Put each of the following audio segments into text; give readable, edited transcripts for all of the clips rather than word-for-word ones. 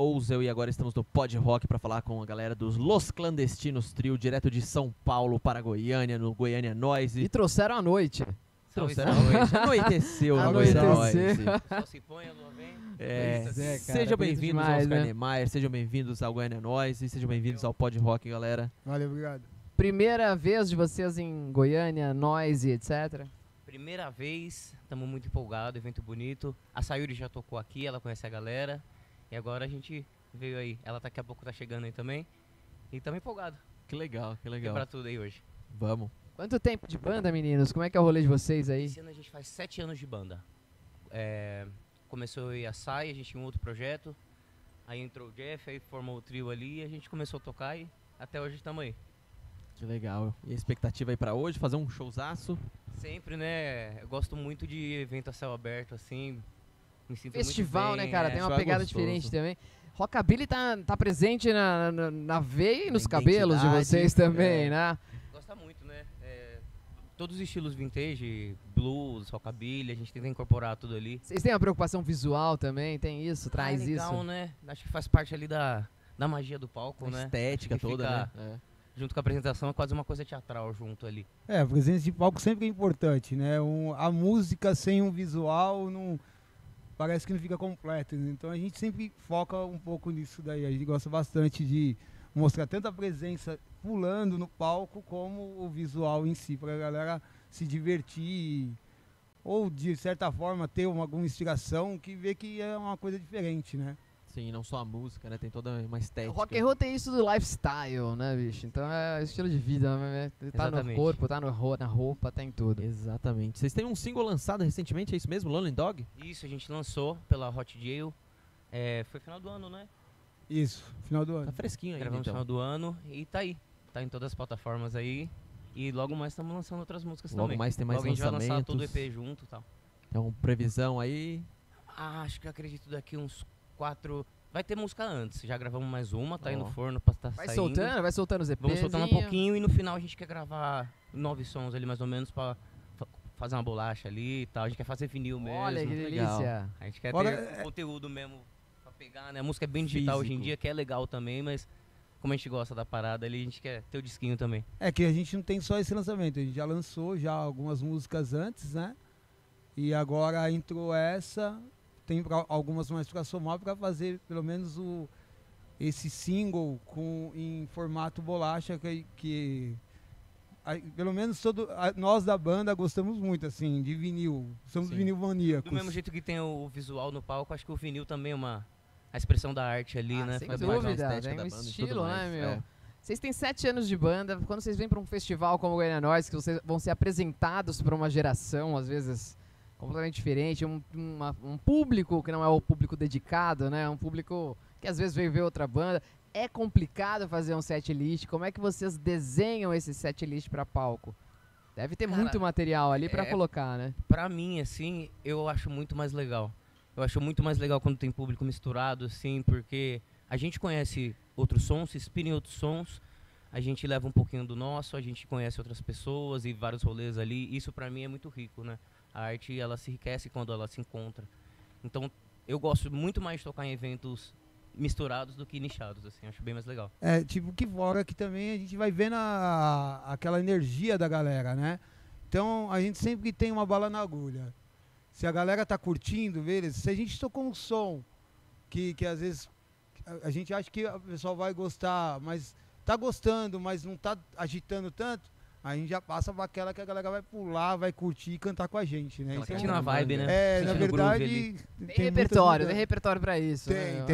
Ouzel e agora estamos no Pod Rock para falar com a galera dos Los Clandestinos Trio, direto de São Paulo para Goiânia, no Goiânia Noise. E trouxeram a noite. Trouxeram a noite. Anoiteceu no Anoiteceu. Goiânia Noise. Só se põe, a lua vem. Pois é, cara, Sejam bonito bem-vindos demais, aos né? Carnemeyer, sejam bem-vindos ao Goiânia Noise, sejam bem-vindos ao Pod Rock, galera. Valeu, obrigado. Primeira vez de vocês em Goiânia, Noise, etc. Primeira vez, estamos muito empolgados, evento bonito. A Sayuri já tocou aqui, ela conhece a galera. E agora a gente veio aí. Ela daqui a pouco tá chegando aí também. E estamos empolgados. Que legal, que legal. Pra tudo aí hoje. Vamos. Quanto tempo de banda, meninos? Como é que é o rolê de vocês aí? Esse ano a gente faz 7 anos de banda. Começou aí a Sai, a gente tinha um outro projeto. Aí entrou o Jeff, aí formou o trio ali e a gente começou a tocar e até hoje estamos aí. Que legal. E a expectativa aí pra hoje? Fazer um showzaço? Sempre, né? Eu gosto muito de evento a céu aberto, assim. Me sinto Festival, muito bem, né, cara? Tem uma festival pegada gostoso. diferente também. Rockabilly tá presente na veia e nos Na cabelos de identidade, vocês também, é. né? Gosta muito, né? Todos os estilos vintage, blues, rockabilly, a gente tenta incorporar tudo ali. Vocês têm uma preocupação visual também? Tem isso? Traz legal, isso? né? Acho que faz parte ali da magia do palco, A né? estética Acho que toda, fica, né? junto com a apresentação, é quase uma coisa teatral junto ali. A presença de palco sempre é importante, né? A música sem um visual não parece que não fica completa, né? Então a gente sempre foca um pouco nisso daí. A gente gosta bastante de mostrar tanto a presença pulando no palco como o visual em si, para a galera se divertir ou de certa forma ter alguma inspiração que vê que é uma coisa diferente, né? Sim, não só a música, né? Tem toda uma estética. O rock and roll tem isso do lifestyle, né, bicho? Então é estilo de vida, né? Tá no Exatamente. corpo, tá na roupa, tá em tudo. Exatamente. Vocês têm um single lançado recentemente, é isso mesmo? Lonely Dog? Isso, a gente lançou pela Hot Jail. Foi final do ano, né? Isso, final do Tá ano. fresquinho ainda, Gravamos no então. final do ano e tá aí. Tá em todas as plataformas aí. E logo mais estamos lançando outras músicas Logo também. mais tem mais logo a gente vai lançar lançamentos. todo o EP junto e tal. Então, previsão aí. Acho que eu acredito daqui uns 4... Vai ter música antes. Já gravamos mais uma, tá aí Ó. no forno pra tá Vai saindo. soltando os EPs. Vamos soltando um pouquinho e no final a gente quer gravar 9 sons ali mais ou menos pra fazer uma bolacha ali e tal. A gente quer fazer vinil mesmo. Olha que legal. delícia. A gente quer Fora, ter conteúdo mesmo pra pegar, né? A música é bem digital hoje em Físico. dia, que é legal também, mas como a gente gosta da parada ali, a gente quer ter o disquinho também. É que a gente não tem só esse lançamento, a gente já lançou já algumas músicas antes, né? E agora entrou essa, tem algumas mais para somar para fazer pelo menos esse single em formato bolacha pelo menos nós da banda gostamos muito assim de vinil, somos Sim. vinil maníacos. Do mesmo jeito que tem o visual no palco, acho que o vinil também é a expressão da arte ali, né? Sem Faz Faz parte da parte. dúvida, estética tem da um banda e estilo, tudo né, mais, meu? é. Vocês têm 7 anos de banda, quando vocês vêm pra um festival como o Goiânia Noise, que vocês vão ser apresentados pra uma geração, às vezes, completamente diferente, um público que não é o público dedicado, né? Um público que às vezes veio ver outra banda. É complicado fazer um set list. Como é que vocês desenham esse set list pra palco? Deve ter Cara, muito material ali pra é- colocar, né? Pra mim, assim, eu acho muito mais legal. Eu acho muito mais legal quando tem público misturado, assim, porque a gente conhece outros sons, se inspira em outros sons, a gente leva um pouquinho do nosso, a gente conhece outras pessoas e vários rolês ali. Isso pra mim é muito rico, né? A arte, ela se enriquece quando ela se encontra. Então, eu gosto muito mais de tocar em eventos misturados do que nichados, assim, acho bem mais legal. Tipo que fora que também a gente vai vendo aquela energia da galera, né? Então a gente sempre tem uma bala na agulha. Se a galera tá curtindo, beleza. Se a gente tocou um som que às vezes a gente acha que o pessoal vai gostar, mas tá gostando, mas não tá agitando tanto, a gente já passa para aquela que a galera vai pular, vai curtir e cantar com a gente, né? Aquela Isso é Sentindo uma a vibe, né? na Sentindo o groove ali. verdade Tem repertório, tem muitas- repertório pra isso. né?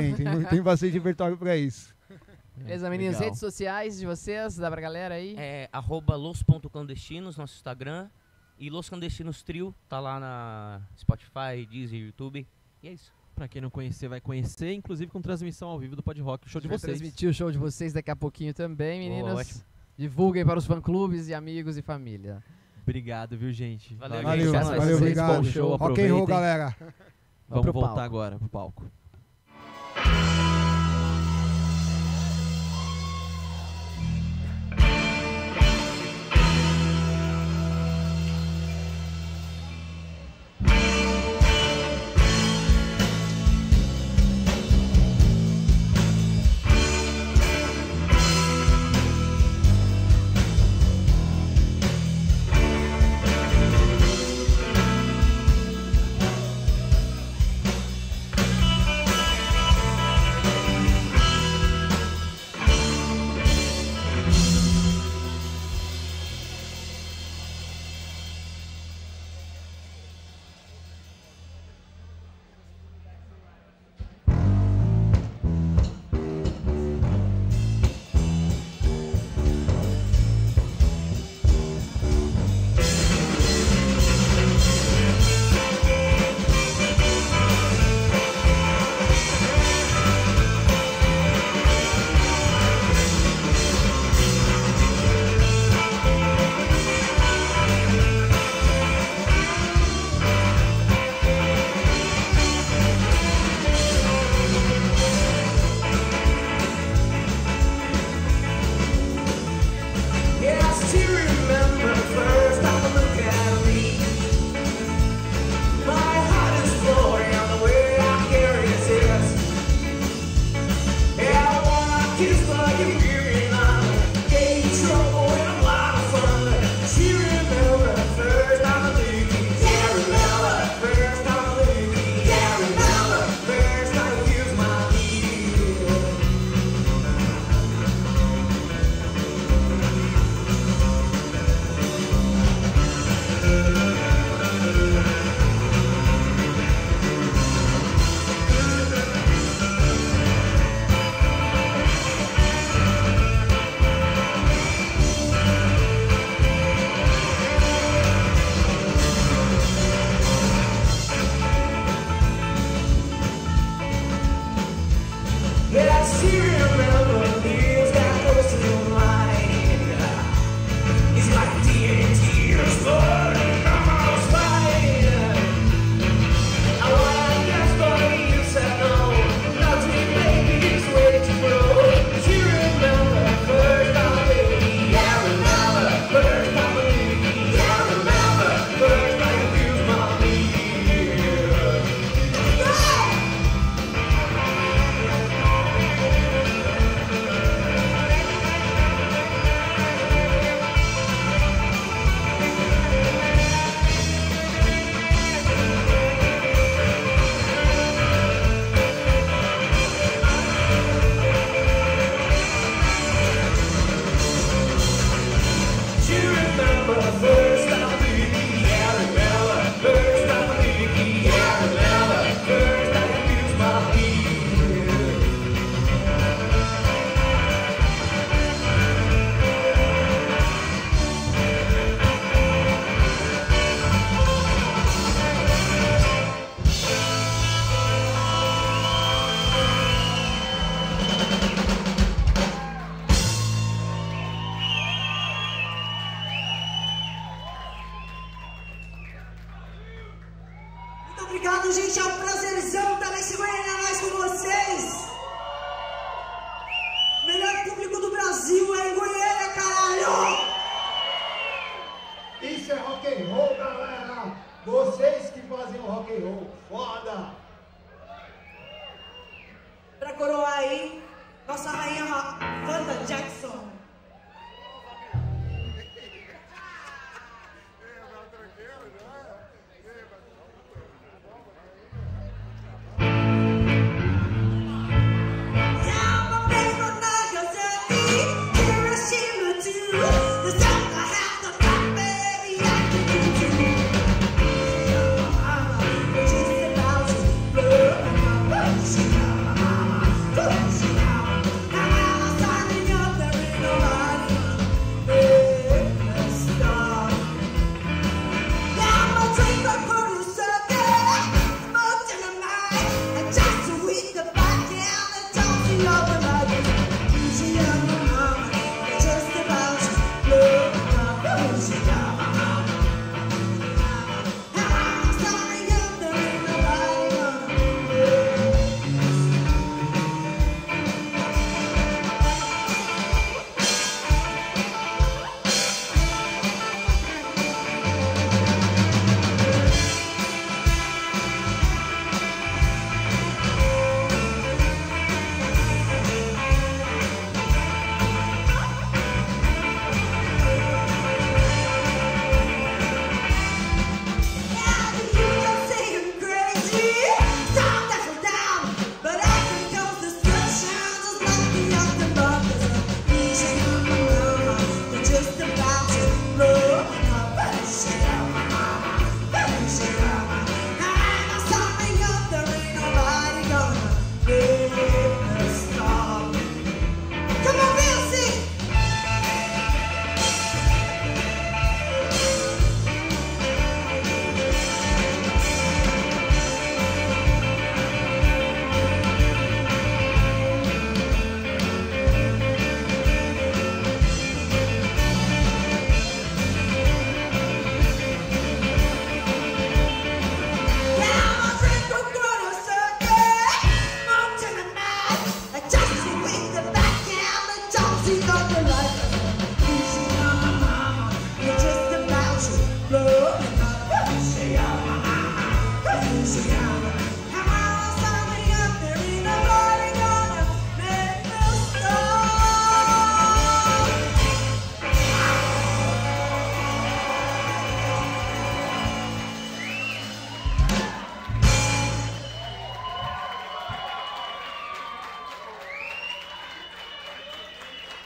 tem bastante repertório para isso. Beleza, meninos? Legal. Redes sociais de vocês, dá pra galera aí? É @los.clandestinos, nosso Instagram. E Los Clandestinos Trio, tá lá na Spotify, Deezer, YouTube. E é isso. Pra quem não conhecer, vai conhecer, inclusive com transmissão ao vivo do Pod Rock, o show de Vai vocês. transmitir o show de vocês daqui a pouquinho também, Boa, meninos. ótimo. Divulguem para os fã-clubes e amigos e família. Obrigado, viu, gente? Valeu, Valeu, gente. Obrigado a valeu, vocês, obrigado. bom show. Rock and roll, Aproveitem. galera. Vamos pro voltar palco. agora pro palco. é um prazerzão estar nesse Goiânia Nós com vocês. Melhor público do Brasil é em Goiânia, caralho! Isso é rock and roll, galera! Vocês que fazem o rock and roll, foda! Pra coroar aí, nossa rainha Wanda Jackson.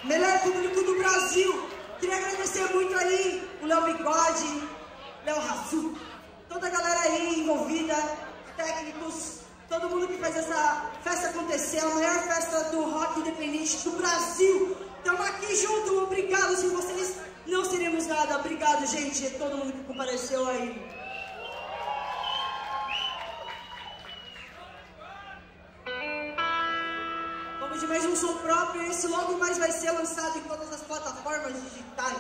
Melhor público do Brasil. Queria agradecer muito aí o Léo Bigode, Léo Razu, toda a galera aí envolvida, técnicos, todo mundo que faz essa festa acontecer, a maior festa do rock independente do Brasil. Estamos aqui juntos, obrigado. Sem vocês não seríamos nada. Obrigado, gente, todo mundo que compareceu aí. De mais um som próprio, esse logo mais vai ser lançado em todas as plataformas digitais.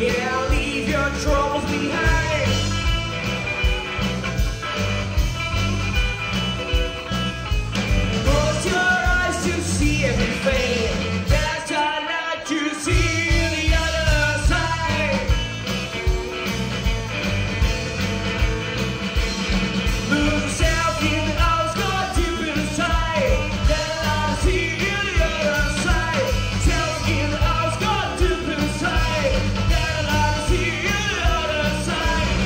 Yeah, leave your troubles behind. Close your eyes to see everything. That's how not to see the other side. Lose yourself in the house, go deep inside. That's how to see the other side. Self in the house, go deep inside. That's how to see the other side.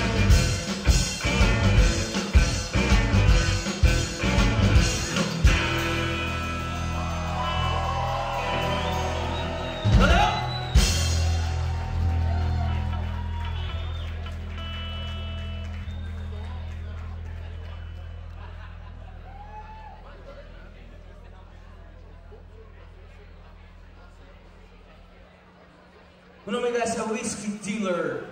Hello? Meu nome é Whiskey Dealer.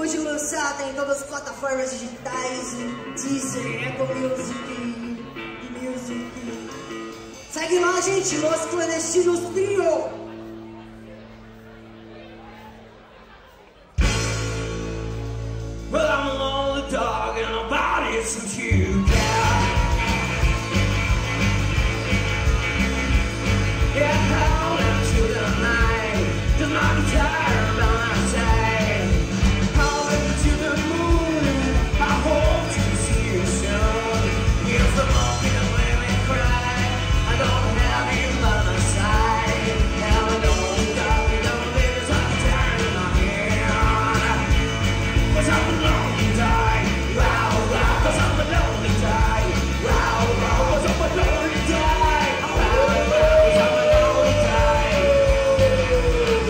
acabou de lançar, tá em todas as plataformas digitais, Deezer, Apple Music, Music. Segue lá, gente, Los Clandestinos Trio. Well, I'm a lonely dog and nobody's since you care. Yeah, out into the night, just not tired by my side. Out into the moon, I hope to see you soon. Here's the monkey and let me cry. I don't have you by my side. And I don't got me, don't there's a tear in my hand. 'Cause I'm a lonely die, wow, wow. 'Cause I'm a lonely die, wow, wow. 'Cause I'm a lonely die, wow, wow. 'Cause I'm a lonely die.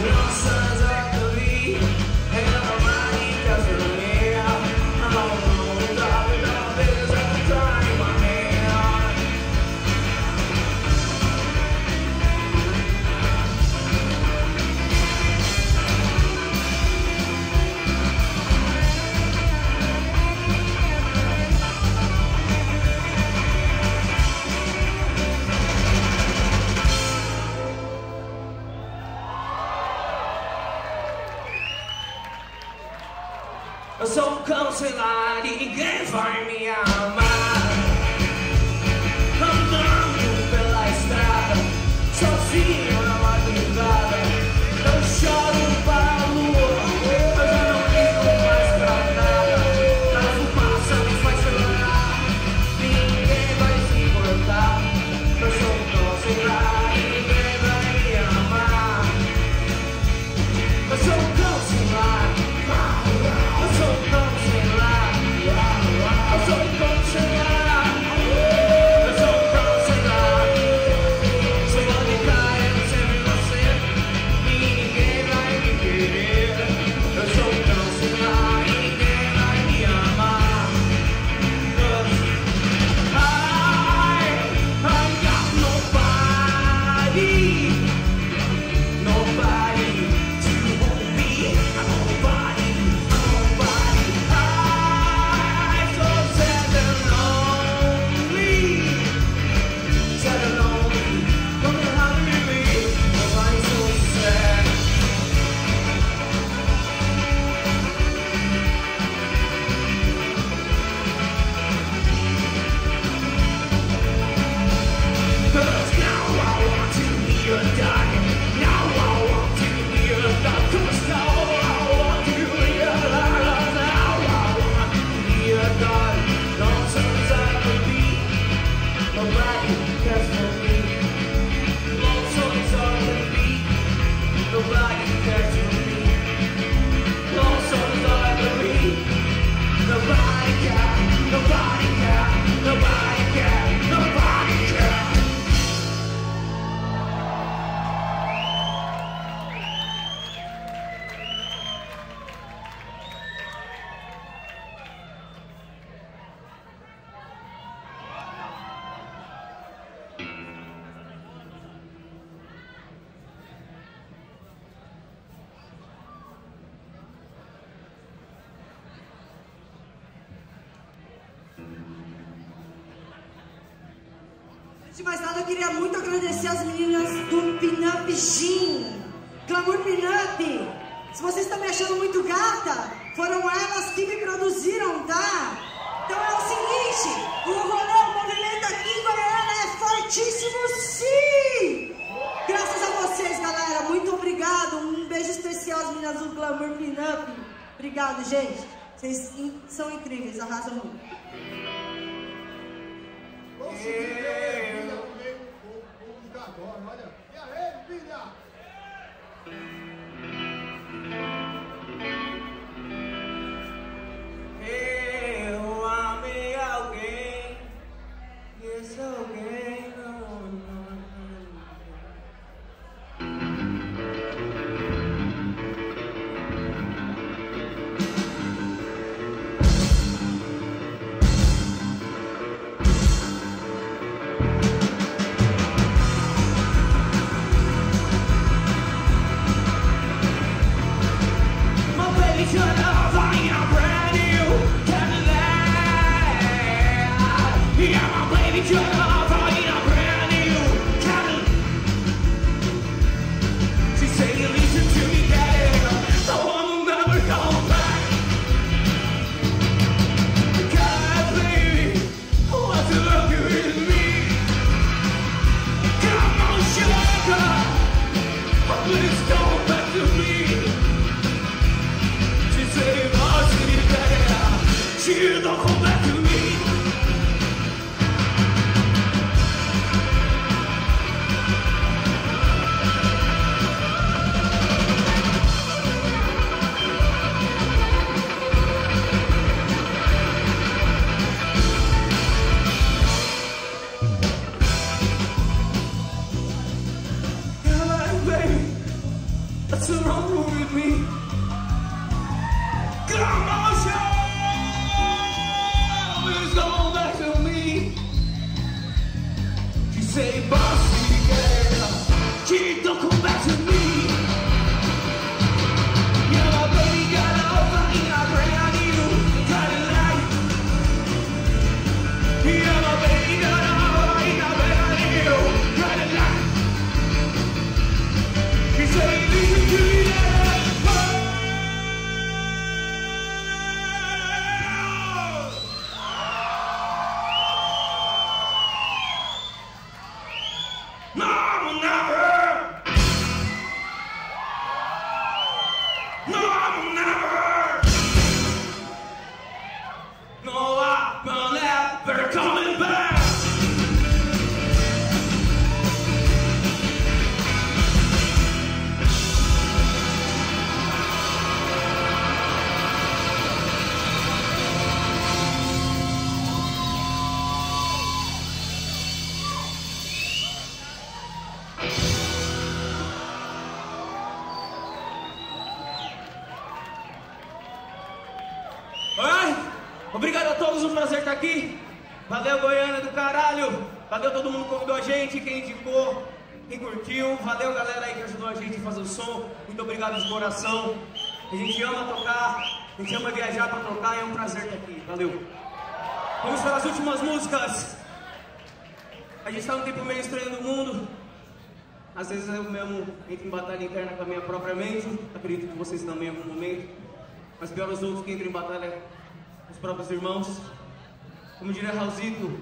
No sons of the lead, and nobody does it here. I'm a lonely dog, and all there's a tear in my hand. So come say like you can't find me out I'm done with the lifestyle. So see when I'm like you brother. Don't show the power. Mas eu não ligo mais pra nada. Na fumaça me faz chorar. Ninguém vai se importar. Eu sou tão sei lá. Ninguém vai me amar. Eu sou tão sei lá. Eu sou tão sei lá. Eu sou tão sei lá. Eu sou tão sei lá. Sou onde cai, eu sempre você. Ninguém vai me querer. Eu sou tão sei lá. Ninguém vai me amar. I got nobody. Nobody to hold me. I'm nobody. I'm nobody. I'm so sad and lonely. Sad and lonely. Don't know how to be. Nobody's so sad. Cause now I want to be a dog. Now I want to be a dog. 'Cause now I want to be a dog. Now I want to be a dog. Nonsense I could be. Nobody cares for me. Nonsense I could be. Nobody cares for me. Nonsense I could be. Nobody cares. Nobody cares. Nobody cares. Nobody cares. Antes de mais nada, eu queria muito agradecer as meninas do Pinup Gym, Glamour Pinup. Se vocês estão me achando muito gata, foram elas que me produziram, tá? Então é o seguinte, o rolê, o movimento aqui em Goiânia é fortíssimo, sim! Graças a vocês, galera, muito obrigado. Um beijo especial às meninas do Glamour Pinup. Obrigado, gente. Vocês são incríveis, arrasam muito. Olha. E aí, filha? Eu amei alguém. E esse alguém não. each other in a brand new cabin. She said, listen to me, daddy, the one who never come back. God, baby, what's the love you in me? Come on, sugar, please come back to me. She said, varsity, daddy, she don't come back to me. What's wrong with me? Come on, show! Please come back to me. She say, bossy girl, she don't come back to me. Yeah, my baby got over in a brand new Cadillac. Yeah, my baby got over in a brand new Cadillac. She say, listen to me, no, I'm never. No, I'm never. No, I'm never coming back. Ai, obrigado a todos, um prazer estar aqui. Valeu, Goiânia do caralho. Valeu todo mundo que convidou a gente, quem indicou, quem curtiu. Valeu, galera aí que ajudou a gente a fazer o som. Muito obrigado de coração. A gente ama tocar, a gente ama viajar pra tocar e é um prazer estar aqui. Valeu. Vamos para as últimas músicas. A gente tá num tempo meio estranho no mundo. Às vezes eu mesmo entro em batalha interna com a minha própria mente. Acredito que vocês também em algum momento. Mas pior os outros que entram em batalha com os próprios irmãos. Como diria Raulzito,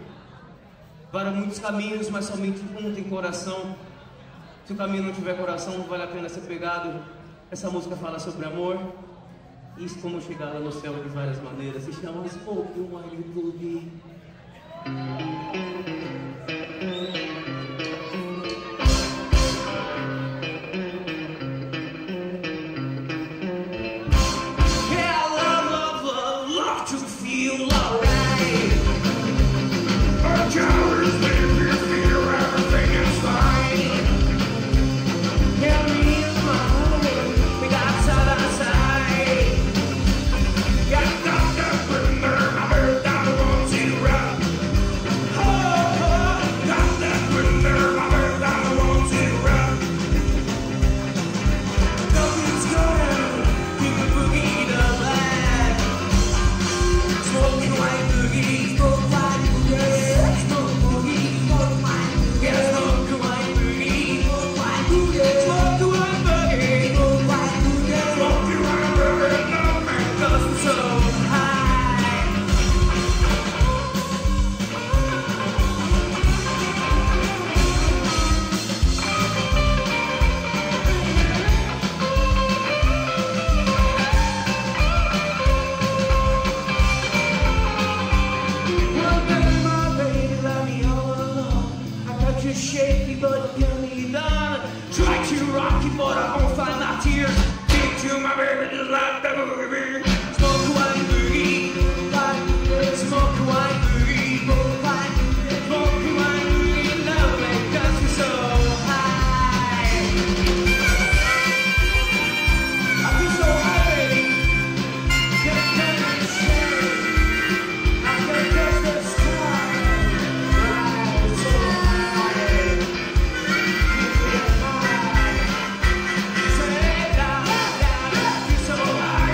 para muitos caminhos, mas somente um tem coração. Se o caminho não tiver coração, não vale a pena ser pegado. Essa música fala sobre amor e como chegar lá no céu de várias maneiras. Se chama Spoken Wine Club. To feel alright. Our towers live in fear, everything is fine. Yeah, me and my homie, we got side by side. Got that winner, my bird down the one to rap. Oh, got that winner, my bird down the one to rap. Nothing's going, keep the boogie the black. Smoking white boogie, smoke white boogie, smoke boogie, smoke white boogie, yeah, smoke white boogie, smoke white boogie, smoke white boogie, smoke white boogie, smoke white boogie, no man, 'cause I'm so high. Shaky, but it can be done. Try to rock it, but I won't find my tears. Get to my baby, just like that movie. Smoke white boogie, smoke white boogie, smoke white boogie, love me 'cause you're so high. I feel so high, baby. Can't stand the shade. I can't touch the sky. I'm so high. Keep me high. Say that, so high.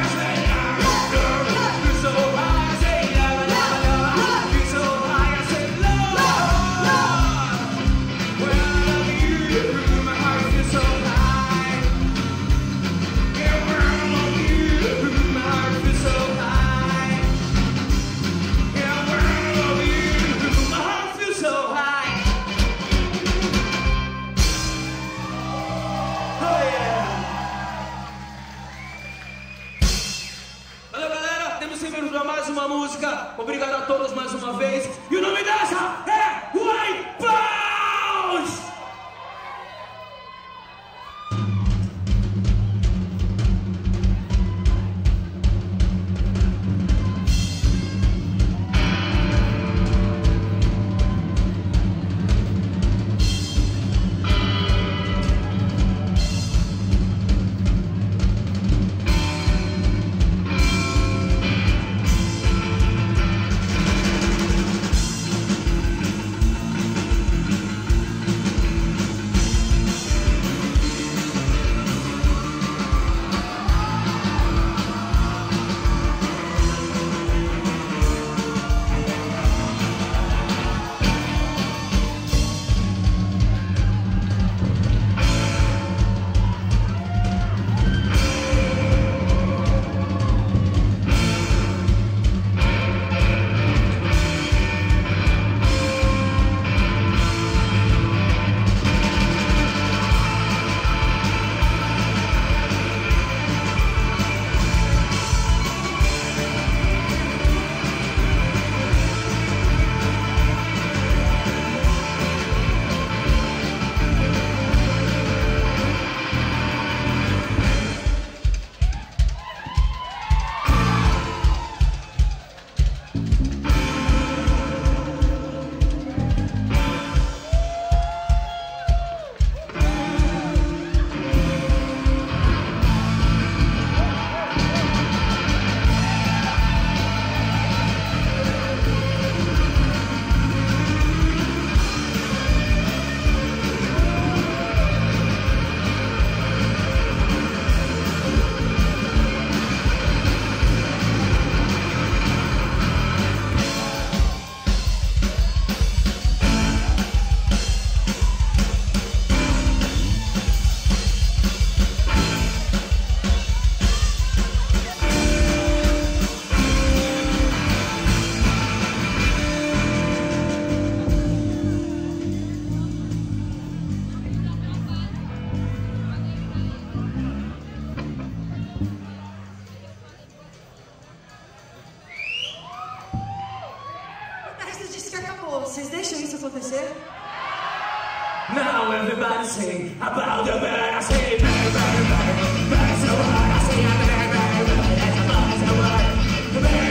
acontecer? Now everybody sing about the bird. I say bird, bird, bird, bird so hard. I say bird, bird, bird, that's a bird so hard.